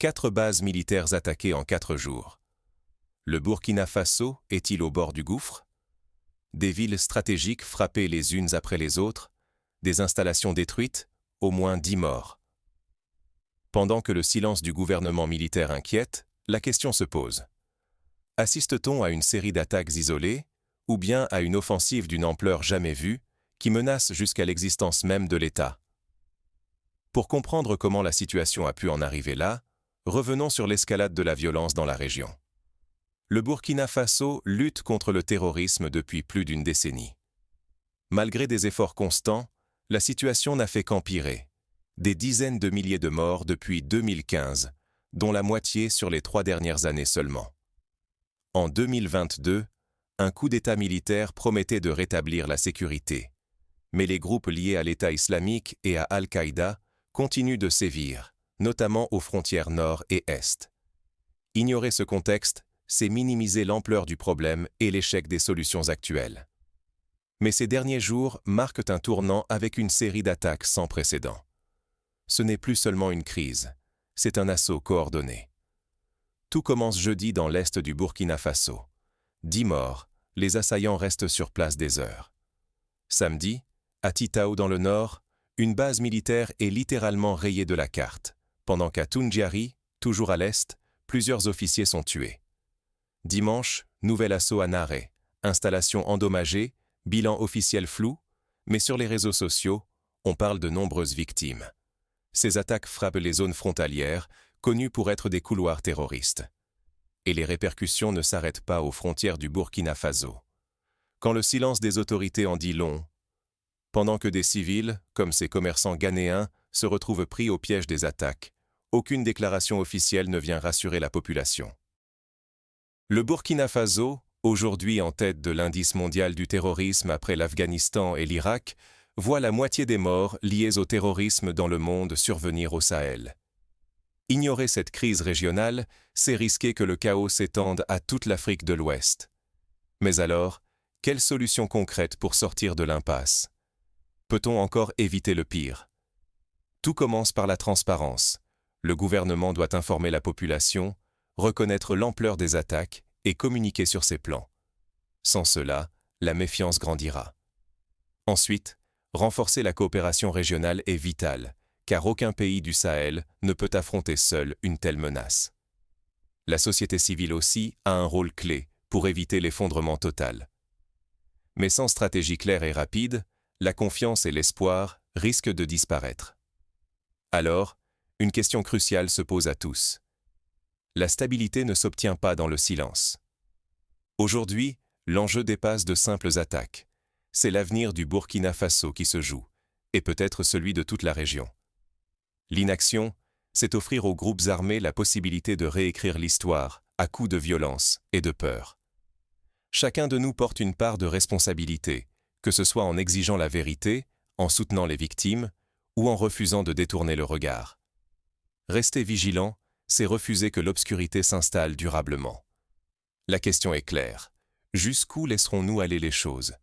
4 bases militaires attaquées en 4 jours. Le Burkina Faso est-il au bord du gouffre? Des villes stratégiques frappées les unes après les autres, des installations détruites, au moins 10 morts. Pendant que le silence du gouvernement militaire inquiète, la question se pose. Assiste-t-on à une série d'attaques isolées, ou bien à une offensive d'une ampleur jamais vue, qui menace jusqu'à l'existence même de l'État? Pour comprendre comment la situation a pu en arriver là, revenons sur l'escalade de la violence dans la région. Le Burkina Faso lutte contre le terrorisme depuis plus d'une décennie. Malgré des efforts constants, la situation n'a fait qu'empirer. Des dizaines de milliers de morts depuis 2015, dont la moitié sur les 3 dernières années seulement. En 2022, un coup d'État militaire promettait de rétablir la sécurité. Mais les groupes liés à l'État islamique et à Al-Qaïda continuent de sévir, notamment aux frontières nord et est. Ignorer ce contexte, c'est minimiser l'ampleur du problème et l'échec des solutions actuelles. Mais ces derniers jours marquent un tournant avec une série d'attaques sans précédent. Ce n'est plus seulement une crise, c'est un assaut coordonné. Tout commence jeudi dans l'est du Burkina Faso. 10 morts, les assaillants restent sur place des heures. Samedi, à Titao dans le nord, une base militaire est littéralement rayée de la carte, pendant qu'à Toundjari, toujours à l'est, plusieurs officiers sont tués. Dimanche, nouvel assaut à Naré, installation endommagée, bilan officiel flou, mais sur les réseaux sociaux, on parle de nombreuses victimes. Ces attaques frappent les zones frontalières, connues pour être des couloirs terroristes. Et les répercussions ne s'arrêtent pas aux frontières du Burkina Faso. Quand le silence des autorités en dit long, pendant que des civils, comme ces commerçants ghanéens, se retrouvent pris au piège des attaques, aucune déclaration officielle ne vient rassurer la population. Le Burkina Faso, aujourd'hui en tête de l'indice mondial du terrorisme après l'Afghanistan et l'Irak, voit la moitié des morts liées au terrorisme dans le monde survenir au Sahel. Ignorer cette crise régionale, c'est risquer que le chaos s'étende à toute l'Afrique de l'Ouest. Mais alors, quelles solutions concrètes pour sortir de l'impasse? Peut-on encore éviter le pire? Tout commence par la transparence. Le gouvernement doit informer la population, reconnaître l'ampleur des attaques et communiquer sur ses plans. Sans cela, la méfiance grandira. Ensuite, renforcer la coopération régionale est vital, car aucun pays du Sahel ne peut affronter seul une telle menace. La société civile aussi a un rôle clé pour éviter l'effondrement total. Mais sans stratégie claire et rapide, la confiance et l'espoir risquent de disparaître. Alors, une question cruciale se pose à tous. La stabilité ne s'obtient pas dans le silence. Aujourd'hui, l'enjeu dépasse de simples attaques. C'est l'avenir du Burkina Faso qui se joue, et peut-être celui de toute la région. L'inaction, c'est offrir aux groupes armés la possibilité de réécrire l'histoire à coups de violence et de peur. Chacun de nous porte une part de responsabilité, que ce soit en exigeant la vérité, en soutenant les victimes, ou en refusant de détourner le regard. Rester vigilant, c'est refuser que l'obscurité s'installe durablement. La question est claire. Jusqu'où laisserons-nous aller les choses?